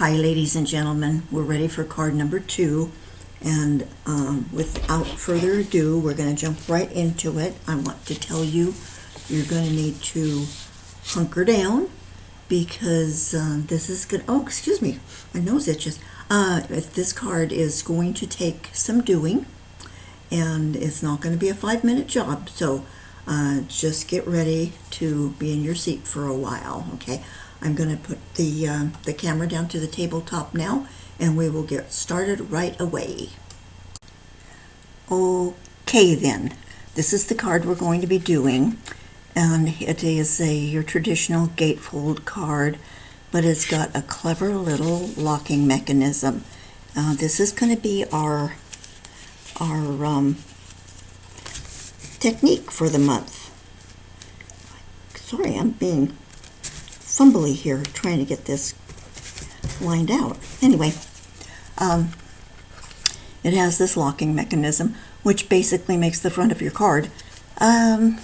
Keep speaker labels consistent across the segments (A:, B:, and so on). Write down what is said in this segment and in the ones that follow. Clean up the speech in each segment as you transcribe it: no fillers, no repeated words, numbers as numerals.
A: Hi, ladies and gentlemen. We're ready for card number 2, and without further ado, we're going to jump right into it. I want to tell you, you're going to need to hunker down because this is good. Oh, excuse me, my nose itches. This card is going to take some doing, and it's not going to be a 5-minute job. So just get ready to be in your seat for a while. Okay. I'm going to put the camera down to the tabletop now, and we will get started right away. Okay then, this is the card we're going to be doing, and it is your traditional gatefold card, but it's got a clever little locking mechanism. This is going to be our technique for the month. Sorry, I'm being fumbly here trying to get this lined out. Anyway, it has this locking mechanism, which basically makes the front of your card. Let's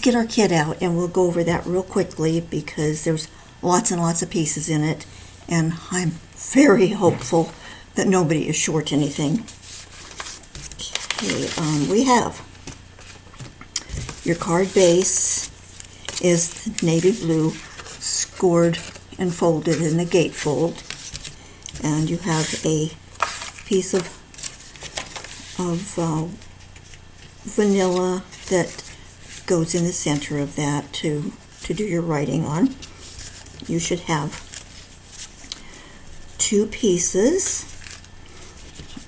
A: get our kit out and we'll go over that real quickly because there's lots and lots of pieces in it, and I'm very hopeful that nobody is short anything. Okay, we have your card base is navy blue, scored and folded in the gatefold, and you have a piece of vanilla that goes in the center of that to do your writing on. You should have 2 pieces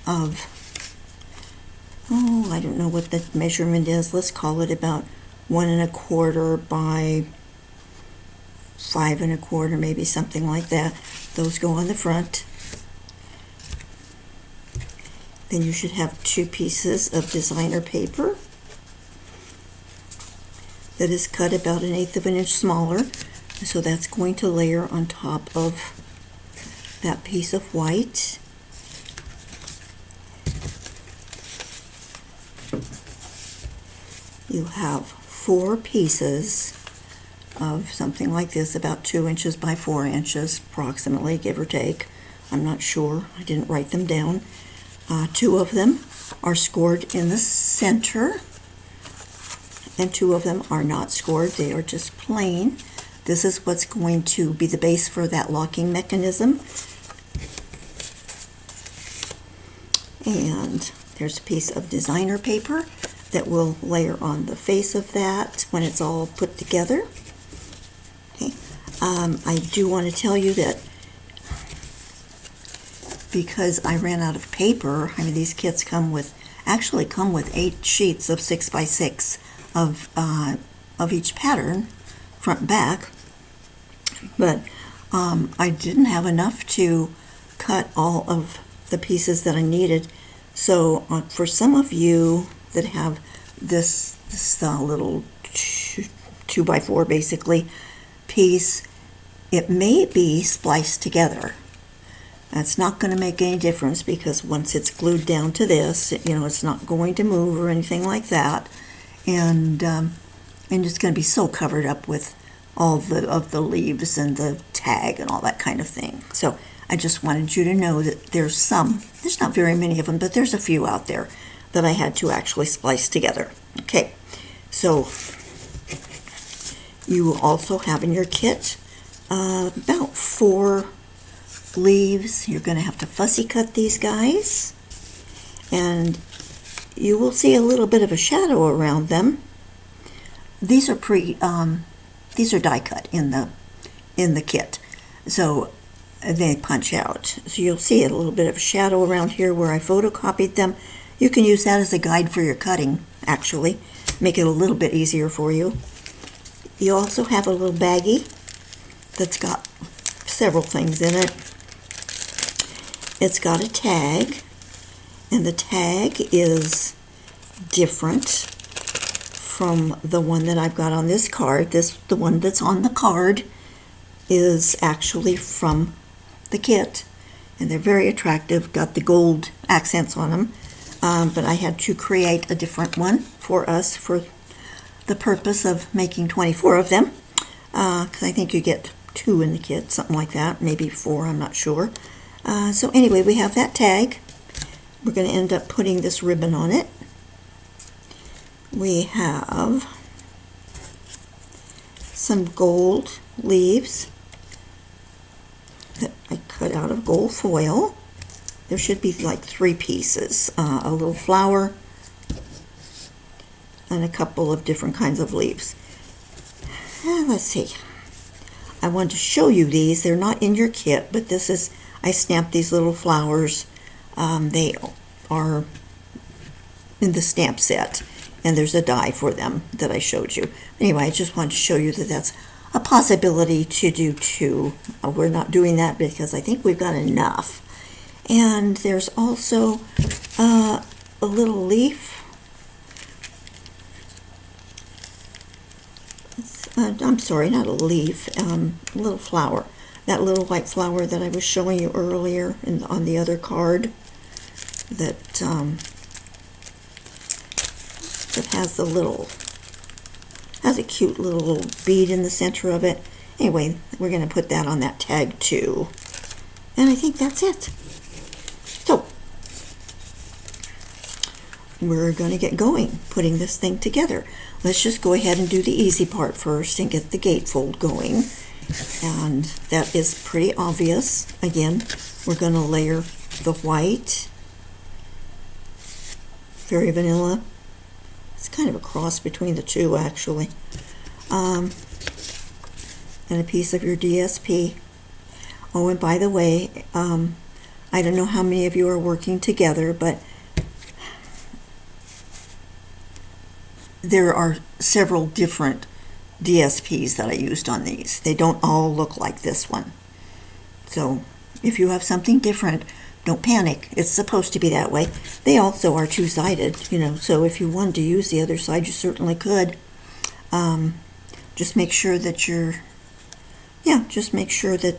A: of, I don't know what the measurement is. Let's call it about 1 1/4 by 5 1/4, maybe something like that. Those go on the front. Then you should have 2 pieces of designer paper that is cut about 1/8 of an inch smaller. So that's going to layer on top of that piece of white. You have 4 pieces of something like this, about 2 inches by 4 inches, approximately, give or take. I'm not sure. I didn't write them down. 2 of them are scored in the center, and 2 of them are not scored. They are just plain. This is what's going to be the base for that locking mechanism. And there's a piece of designer paper that will layer on the face of that when it's all put together. Okay. I do want to tell you that because I ran out of paper, I mean, these kits actually come with 8 sheets of 6 by 6 of each pattern, front and back, but I didn't have enough to cut all of the pieces that I needed. So for some of you that have this little 2 by 4 basically piece, it may be spliced together. That's not going to make any difference because once it's glued down to this, it's not going to move or anything like that, and it's going to be so covered up with all of the leaves and the tag and all that kind of thing. So I just wanted you to know that there's not very many of them, but there's a few out there that I had to actually splice together. Okay, so you will also have in your kit about 4 leaves. You're going to have to fussy cut these guys, and you will see a little bit of a shadow around them. These are these are die cut in the kit, so they punch out. So you'll see a little bit of a shadow around here where I photocopied them. You can use that as a guide for your cutting, actually. Make it a little bit easier for you. You also have a little baggie that's got several things in it. It's got a tag, and the tag is different from the one that I've got on this card. The one that's on the card is actually from the kit, and they're very attractive, got the gold accents on them. But I had to create a different one for us for the purpose of making 24 of them, because I think you get 2 in the kit, something like that, maybe 4, I'm not sure. So anyway, we have that tag. We're going to end up putting this ribbon on it. We have some gold leaves that I cut out of gold foil. There should be like 3 pieces, a little flower and a couple of different kinds of leaves. Let's see. I wanted to show you these. They're not in your kit, but this is, I stamped these little flowers. They are in the stamp set, and there's a die for them that I showed you. Anyway, I just wanted to show you that that's a possibility to do 2. We're not doing that because I think we've got enough. And there's also a little leaf. I'm sorry, not a leaf, a little flower. That little white flower that I was showing you earlier on the other card that that has a cute little bead in the center of it. Anyway, we're going to put that on that tag too. And I think that's it. So, we're going to get going, putting this thing together. Let's just go ahead and do the easy part first and get the gatefold going. And that is pretty obvious. Again, we're going to layer the white, very vanilla. It's kind of a cross between the two, actually. And a piece of your DSP. Oh, and by the way, I don't know how many of you are working together, but there are several different DSPs that I used on these. They don't all look like this one. So if you have something different, don't panic. It's supposed to be that way. They also are two-sided, you know, so if you wanted to use the other side, you certainly could. Just make sure that just make sure that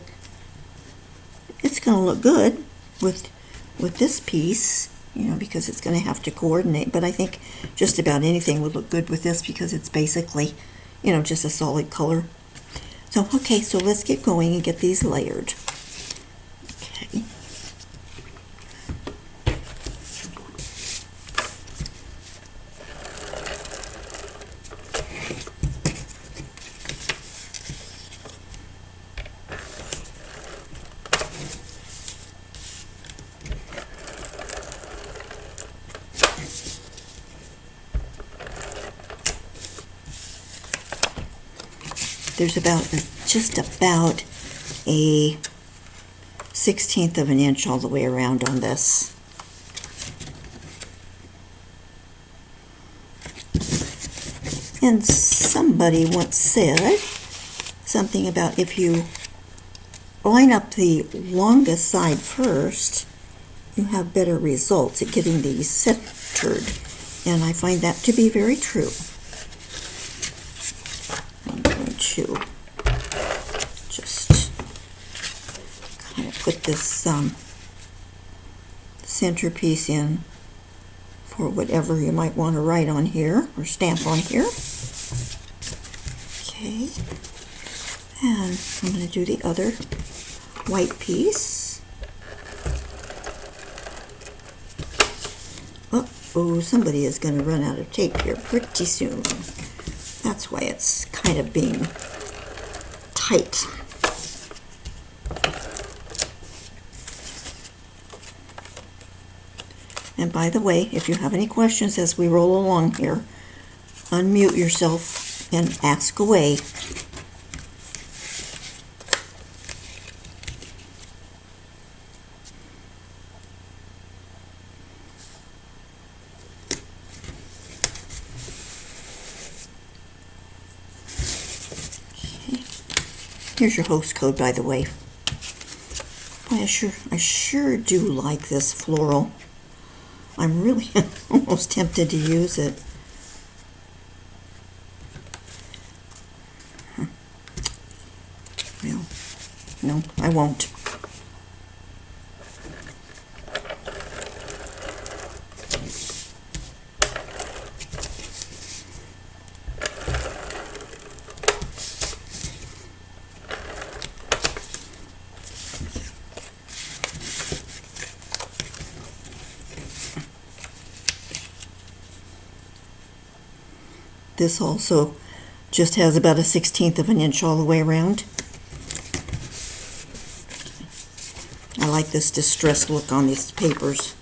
A: it's going to look good with this piece, you know, because it's going to have to coordinate. But I think just about anything would look good with this because it's basically, you know, just a solid color. So, okay, so let's get going and get these layered. Okay. There's just about a 1/16 of an inch all the way around on this. And somebody once said something about if you line up the longest side first, you have better results at getting these centered. And I find that to be very true. To just kind of put this centerpiece in for whatever you might want to write on here or stamp on here. Okay, and I'm going to do the other white piece. Oh, somebody is going to run out of tape here pretty soon. That's why it's kind of being tight. And by the way, if you have any questions as we roll along here, unmute yourself and ask away. Here's your host code, by the way. Boy, I sure do like this floral. I'm really almost tempted to use it. Well, no, I won't. This also just has about a 1/16 of an inch all the way around. I like this distressed look on these papers.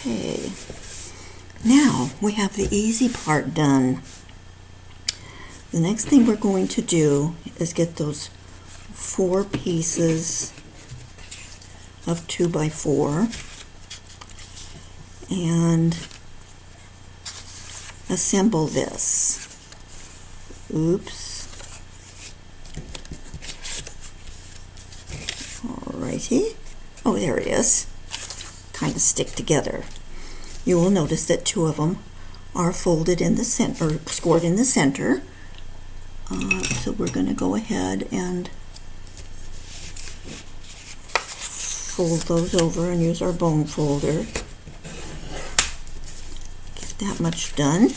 A: Okay, now we have the easy part done. The next thing we're going to do is get those 4 pieces of 2x4 and assemble this. Oops. Alrighty. Oh, there it is. Kind of stick together. You will notice that 2 of them are folded in the center, or scored in the center. So we're going to go ahead and fold those over and use our bone folder. Get that much done.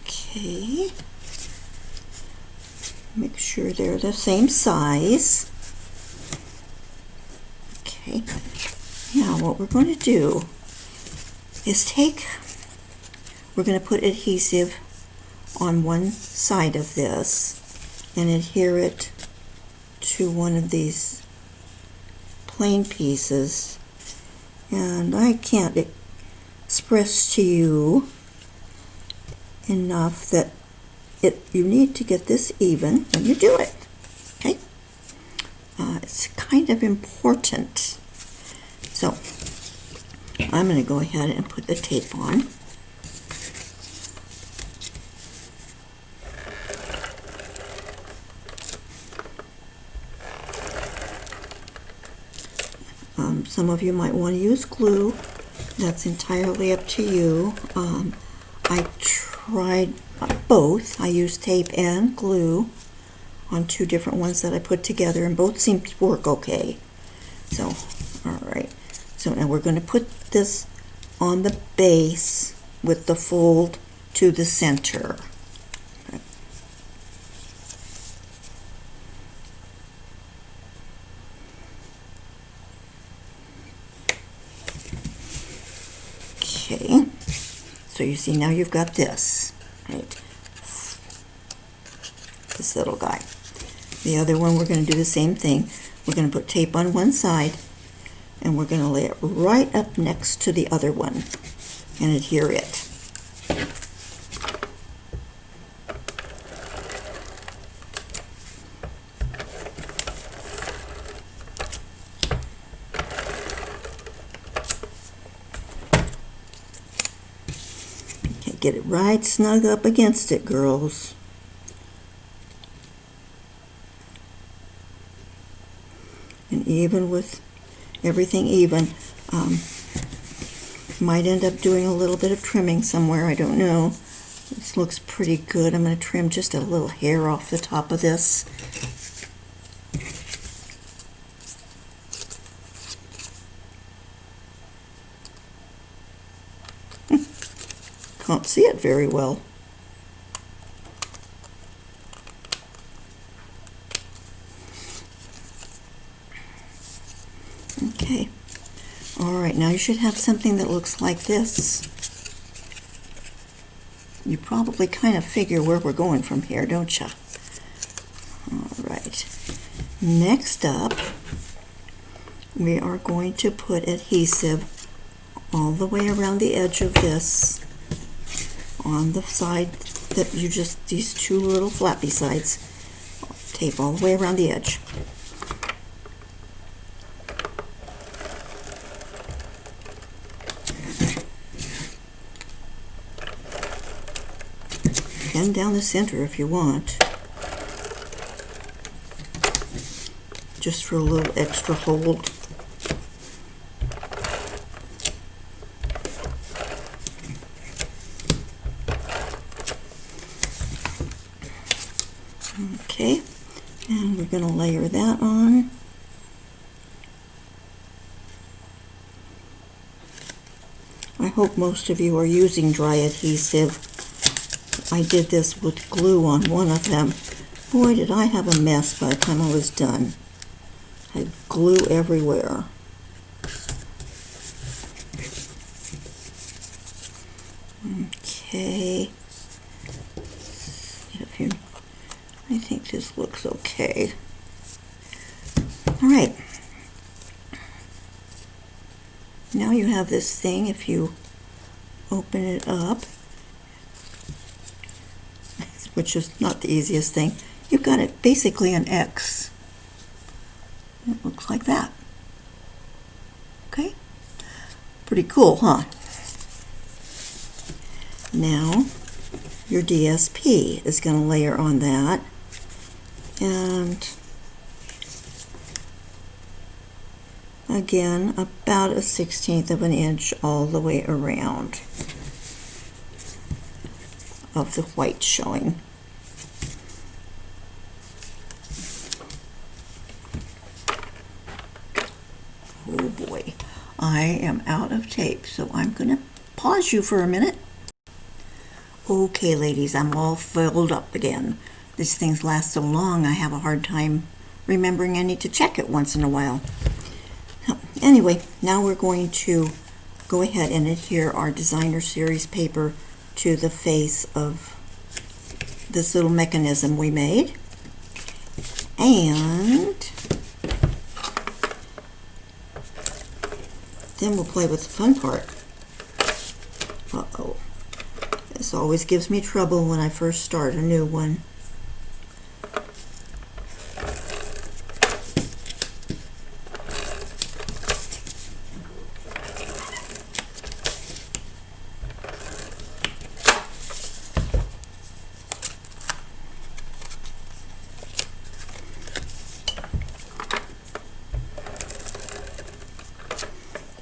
A: Okay. Make sure they're the same size. Okay. Now what we're going to do is we're going to put adhesive on one side of this and adhere it to one of these plain pieces. And I can't express to you enough that you need to get this even when you do it. Okay? It's kind of important. So I'm going to go ahead and put the tape on. Some of you might want to use glue. That's entirely up to you. I tried both. I used tape and glue on 2 different ones that I put together, and both seem to work okay. So, alright. So now we're going to put this on the base with the fold to the center. Okay. So you see now you've got this, right? This little guy. The other one we're going to do the same thing. We're going to put tape on one side and we're going to lay it right up next to the other one and adhere it. Okay, get it right snug up against it, girls. And even with everything even, might end up doing a little bit of trimming somewhere, I don't know. This looks pretty good. I'm going to trim just a little hair off the top of this. Can't see it very well. Okay. Alright, now you should have something that looks like this. You probably kind of figure where we're going from here, don't you? Alright. Next up, we are going to put adhesive all the way around the edge of this on the side that you just, these 2 little flappy sides. Tape all the way around the edge. And down the center if you want, just for a little extra hold. Okay, and we're going to layer that on. I hope most of you are using dry adhesive. I did this with glue on one of them. Boy, did I have a mess by the time I was done. I had glue everywhere. Okay. I think this looks okay. All right. Now you have this thing. If you open it up, which is not the easiest thing, you've got it basically an X. It looks like that. Okay? Pretty cool, huh? Now, your DSP is going to layer on that. And again, about 1/16 of an inch all the way around of the white showing. Oh boy, I am out of tape, so I'm going to pause you for a minute. Okay, ladies, I'm all filled up again. These things last so long, I have a hard time remembering I need to check it once in a while. So, anyway, now we're going to go ahead and adhere our designer series paper to the face of this little mechanism we made. And then we'll play with the fun part. Uh-oh. This always gives me trouble when I first start a new one.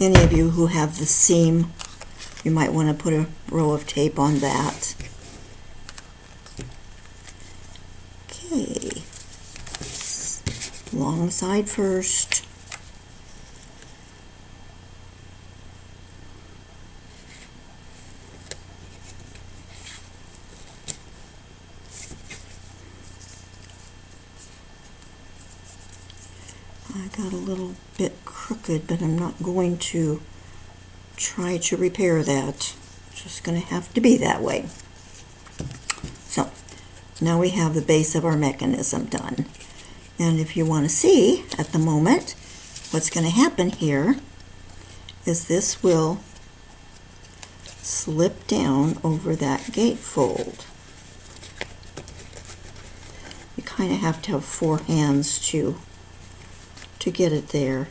A: Any of you who have the seam, you might want to put a row of tape on that. Okay, long side first. I got a little bit crooked, but I'm not going to try to repair that. It's just going to have to be that way. So now we have the base of our mechanism done. And if you want to see at the moment, what's going to happen here is this will slip down over that gatefold. You kind of have to have 4 hands to get it there.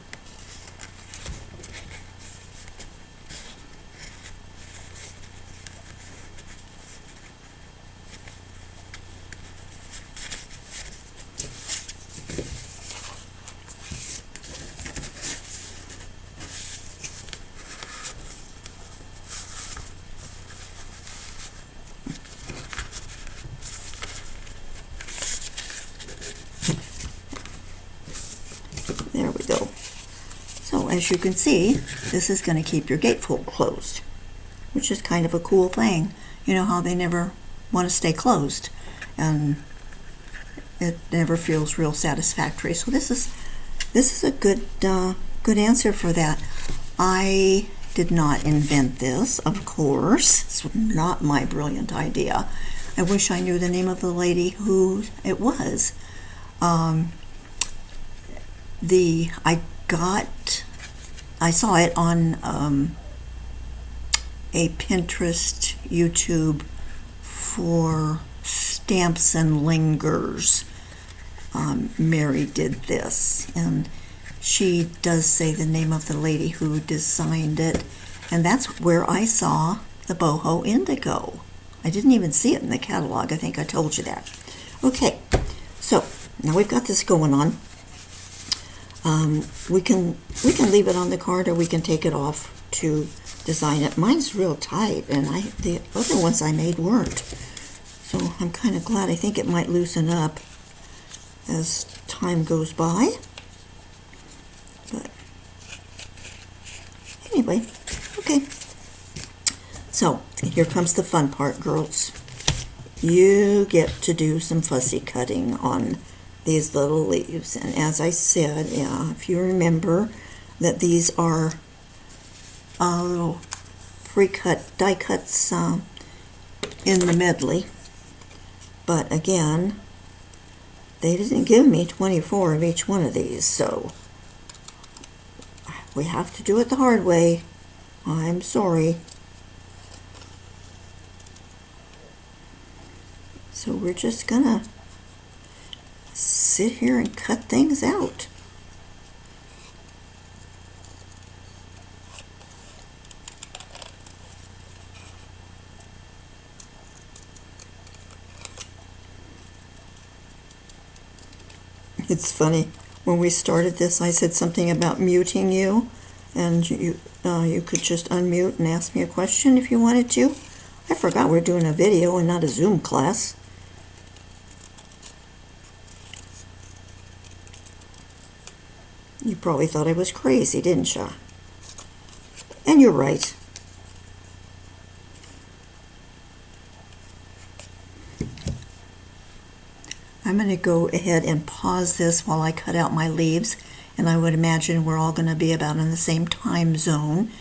A: There we go. So as you can see, this is going to keep your gatefold closed, which is kind of a cool thing. You know how they never want to stay closed, and it never feels real satisfactory. So this is a good good answer for that. I did not invent this, of course. It's not my brilliant idea. I wish I knew the name of the lady who it was. I saw it on a Pinterest YouTube for stamps and lingers. Mary did this, and she does say the name of the lady who designed it, and that's where I saw the Boho Indigo. I didn't even see it in the catalog. I think I told you that. Okay, so now we've got this going on. We can leave it on the card, or we can take it off to design it. Mine's real tight, and the other ones I made weren't. So I'm kind of glad. I think it might loosen up. as time goes by. But anyway, okay. So here comes the fun part, girls. You get to do some fussy cutting on these little leaves. And as I said, yeah, if you remember that these are little pre-cut die cuts in the medley. But again, they didn't give me 24 of each one of these, so we have to do it the hard way. I'm sorry. So we're just gonna sit here and cut things out. It's funny, when we started this, I said something about muting you, and you could just unmute and ask me a question if you wanted to. I forgot we're doing a video and not a Zoom class. You probably thought I was crazy, didn't you? And you're right. I'm going to go ahead and pause this while I cut out my leaves, and I would imagine we're all going to be about in the same time zone,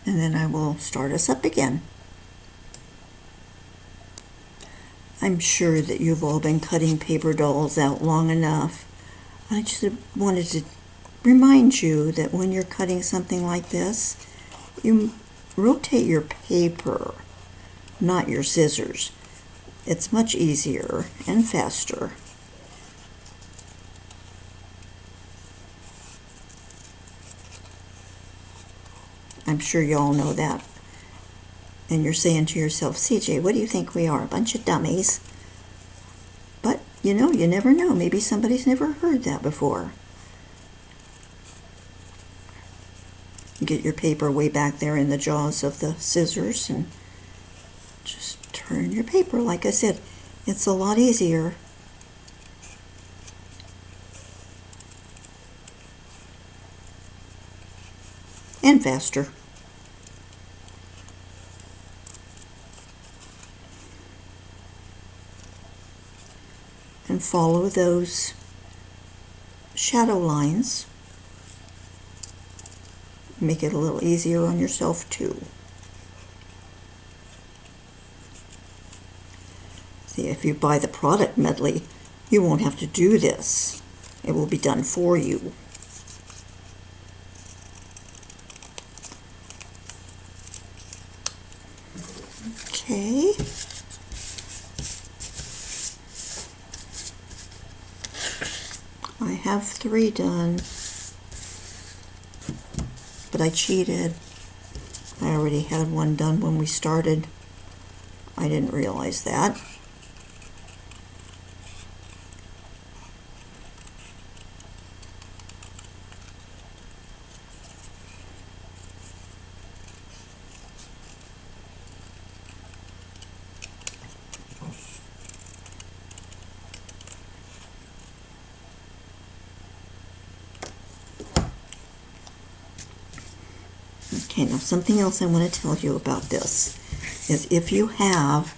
A: and then I will start us up again. I'm sure that you've all been cutting paper dolls out long enough. I just wanted to remind you that when you're cutting something like this, you rotate your paper, not your scissors. It's much easier and faster. I'm sure you all know that. And you're saying to yourself, CJ, what do you think we are, a bunch of dummies? But, you know, you never know. Maybe somebody's never heard that before. Get your paper way back there in the jaws of the scissors and just turn your paper. Like I said, it's a lot easier. And faster. And follow those shadow lines. Make it a little easier on yourself too. See, if you buy the product medley, you won't have to do this. It will be done for you. Okay. I have 3 done, but I cheated. I already had one done when we started. I didn't realize that. Okay, now something else I want to tell you about this is if you have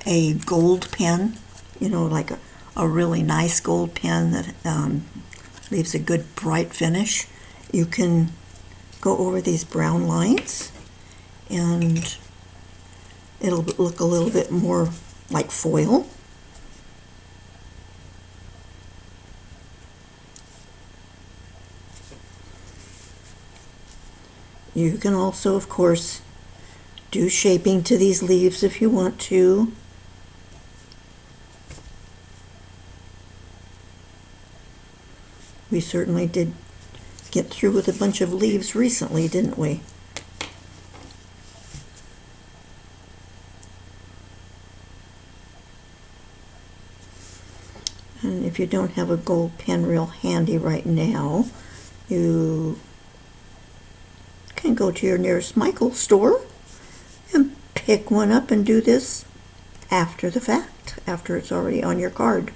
A: a gold pen, you know, like a really nice gold pen that leaves a good bright finish, you can go over these brown lines and it'll look a little bit more like foil. You can also, of course, do shaping to these leaves if you want to. We certainly did get through with a bunch of leaves recently, didn't we? And if you don't have a gold pen real handy right now, you can go to your nearest Michael's store and pick one up and do this after the fact, after it's already on your card.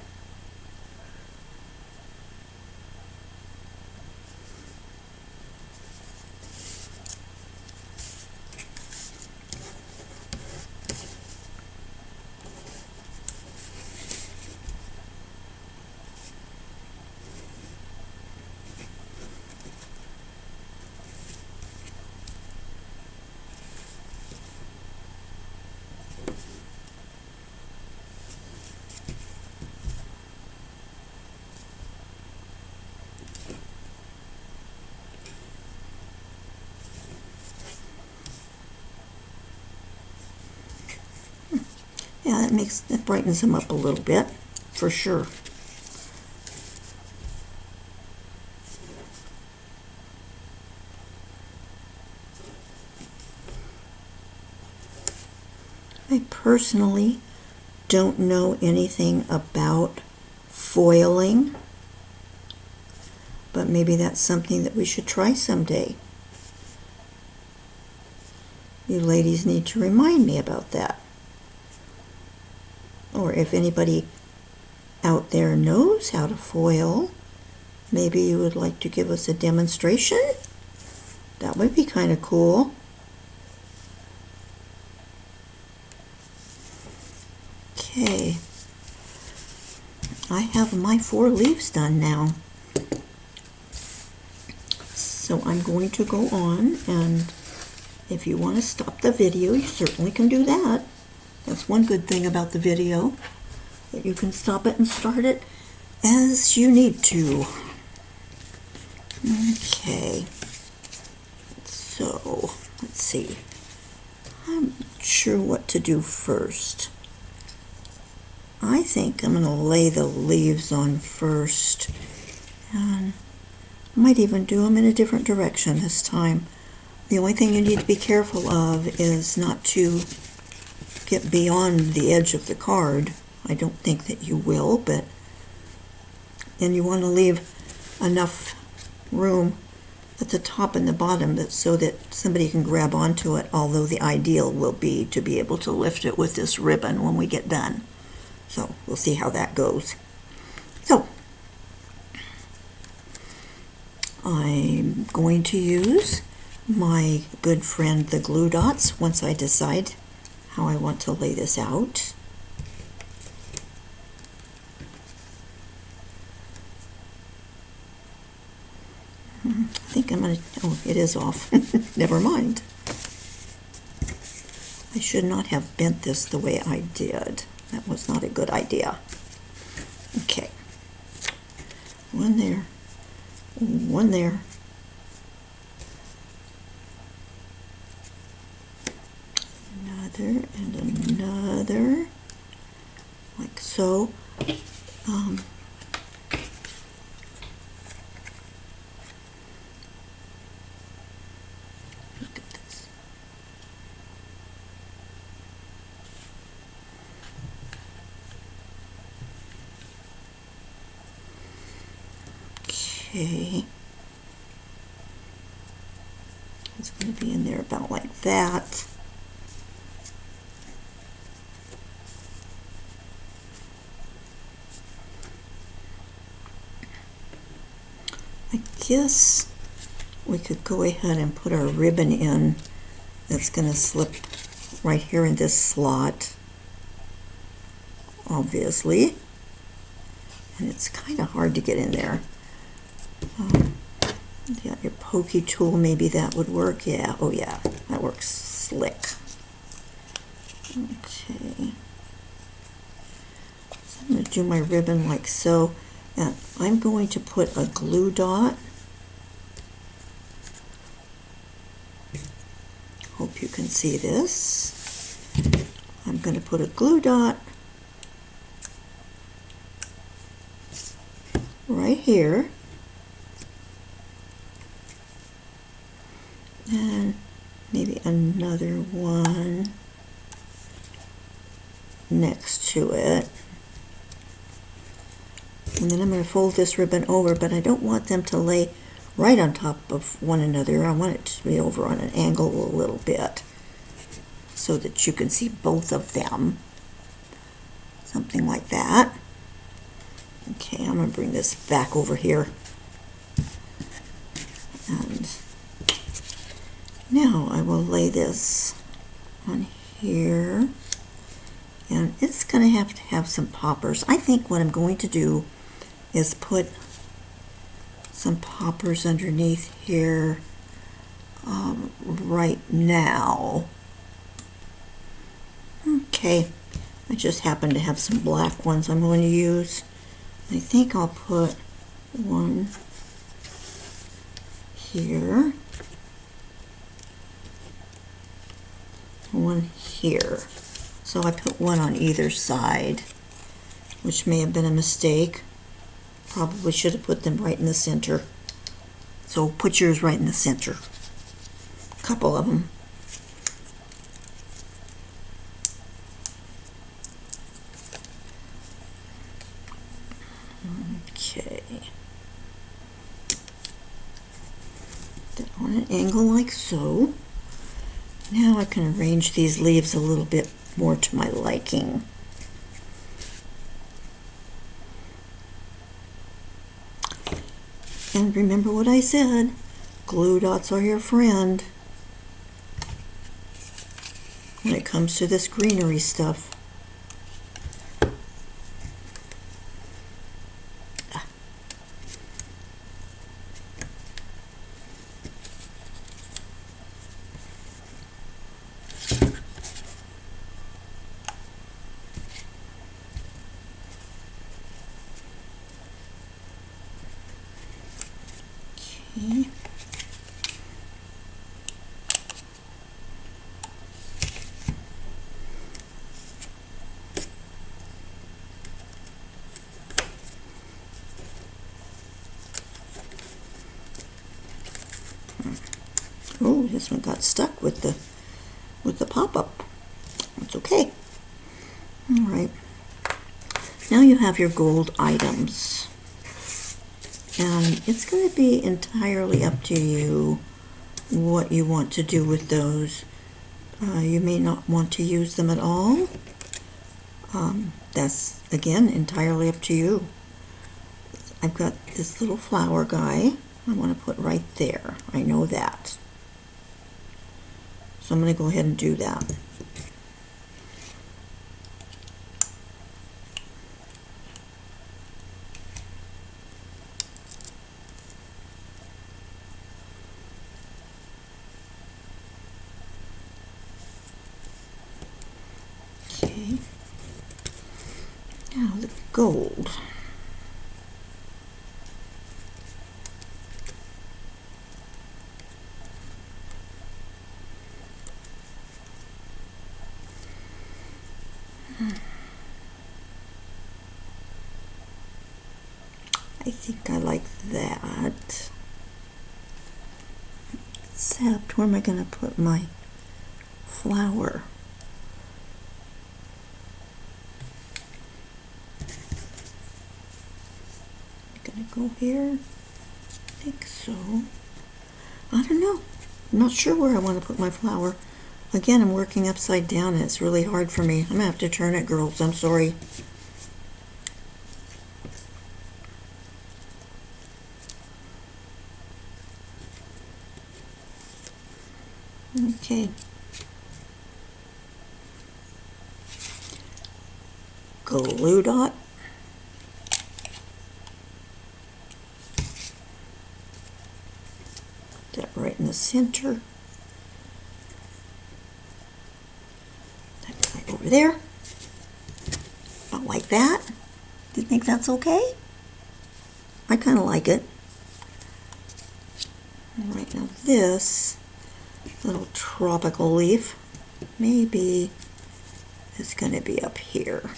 A: that brightens them up a little bit, for sure. I personally don't know anything about foiling, but maybe that's something that we should try someday. You ladies need to remind me about that. Or if anybody out there knows how to foil, maybe you would like to give us a demonstration? That would be kind of cool. Okay, I have my 4 leaves done now. So I'm going to go on, and if you want to stop the video, you certainly can do that. That's one good thing about the video, that you can stop it and start it as you need to. Okay, so let's see. I'm not sure what to do first. I think I'm going to lay the leaves on first, and I might even do them in a different direction this time. The only thing you need to be careful of is not to get beyond the edge of the card. I don't think that you will, but then you want to leave enough room at the top and the bottom so that somebody can grab onto it, although the ideal will be to be able to lift it with this ribbon when we get done. So we'll see how that goes. So I'm going to use my good friend the glue dots once I decide how I want to lay this out. I think I'm going to, oh, it is off. Never mind. I should not have bent this the way I did. That was not a good idea. Okay. One there. One there. Another and another. Like so. Look at this. Okay. It's going to be in there about like that. I guess we could go ahead and put our ribbon in that's going to slip right here in this slot, obviously, and it's kind of hard to get in there. Yeah, your pokey tool, maybe that would work. Yeah, oh yeah, that works slick. Okay, so I'm going to do my ribbon like so, and I'm going to put a glue dot. Hope you can see this. I'm going to put a glue dot right here. And maybe another one next to it. And then I'm going to fold this ribbon over, but I don't want them to lay right on top of one another. I want it to be over on an angle a little bit so that you can see both of them. Something like that. Okay, I'm going to bring this back over here. And now I will lay this on here, and it's going to have some poppers. I think what I'm going to do is put some poppers underneath here right now. Okay, I just happen to have some black ones I'm going to use. I think I'll put one here. One here. So I put one on either side, which may have been a mistake. Probably should have put them right in the center. So put yours right in the center. A couple of them. Okay. That on an angle like so. Now I can arrange these leaves a little bit more to my liking. And remember what I said, glue dots are your friend when it comes to this greenery stuff. Okay. Oh, this one got stuck with the pop-up. It's okay. All right. Now you have your gold items. And it's going to be entirely up to you what you want to do with those. You may not want to use them at all. That's, again, entirely up to you. I've got this little flower guy I want to put right there. I know that. So I'm going to go ahead and do that. Okay. Now the gold. I think I like that. Except, where am I going to put my flower? I'm going to go here. I think so. I don't know. I'm not sure where I want to put my flower. Again, I'm working upside down and it's really hard for me. I'm going to have to turn it, girls. I'm sorry. Okay. Glue dot. Put that right in the center. That guy over there. About like that. Do you think that's okay? I kind of like it. All right, now this little tropical leaf, maybe it's going to be up here.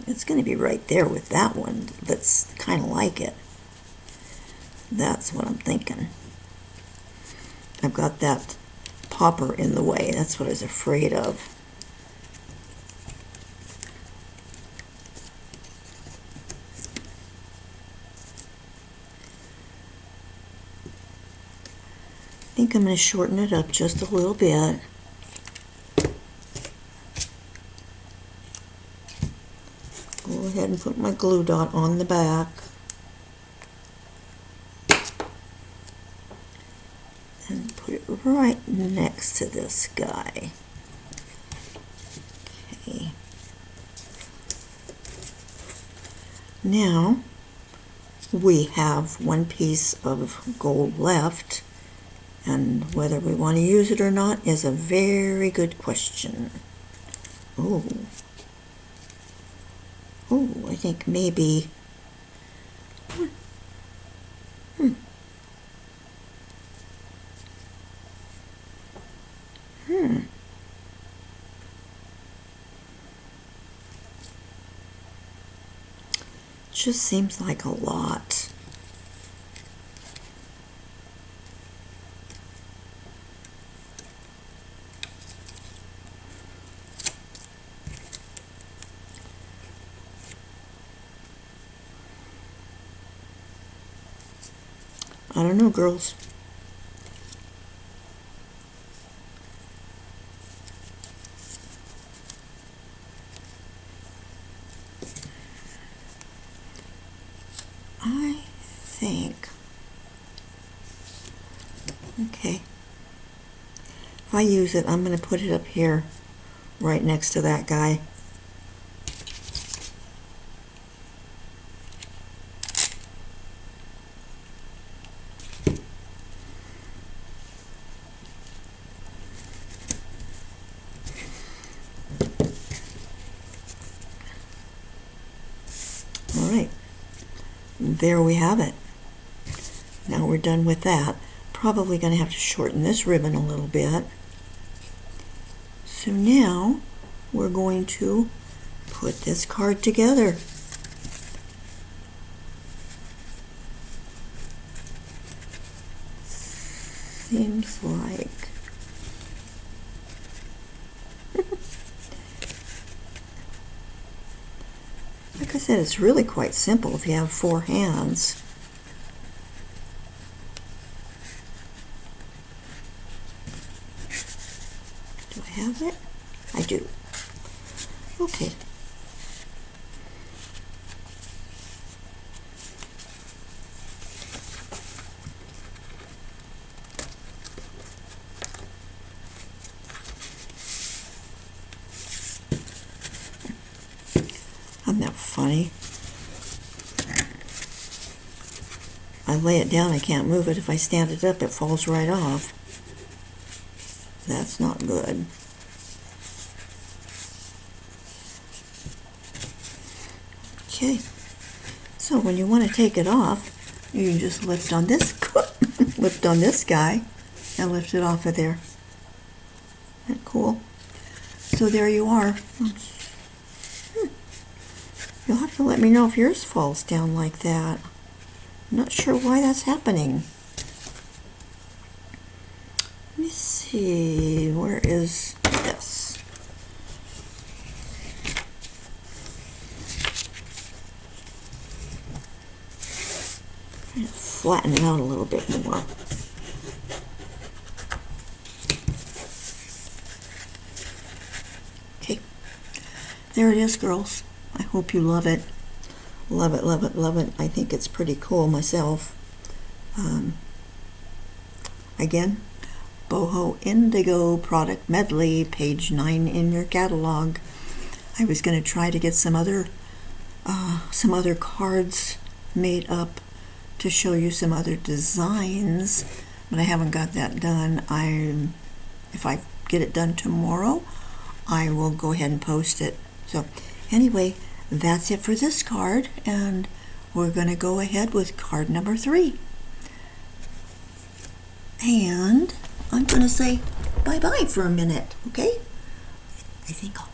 A: It's going to be right there with that one that's kind of like it. That's what I'm thinking. I've got that popper in the way. That's what I was afraid of. I think I'm going to shorten it up just a little bit. Go ahead and put my glue dot on the back. And put it right next to this guy. Okay. Now we have one piece of gold left, and whether we want to use it or not is a very good question. Oh. Oh, I think maybe. just seems like a lot. I don't know, girls. I think, okay, if I use it, I'm going to put it up here right next to that guy. All right, there we have it. Now we're done with that. Probably going to have to shorten this ribbon a little bit. So now we're going to put this card together. Seems like like I said, it's really quite simple if you have 4 hands. Do I have it? I do. Okay. Isn't that funny? I lay it down, I can't move it. If I stand it up, it falls right off. That's not good. Okay, so when you want to take it off, you can just lift on this lift on this guy and lift it off of there. Isn't that cool? So there you are. You'll have to let me know if yours falls down like that. I'm not sure why that's happening. Let me see, where is this? Try to flatten it out a little bit more. Okay, there it is, girls. I hope you love it. Love it, love it, love it. I think it's pretty cool myself. Again, Boho Indigo Product Medley, page 9 in your catalog. I was going to try to get some other cards made up to show you some other designs, but I haven't got that done. If I get it done tomorrow, I will go ahead and post it. So anyway, that's it for this card, and we're going to go ahead with card number 3. And I'm going to say bye-bye for a minute, okay? I think I'll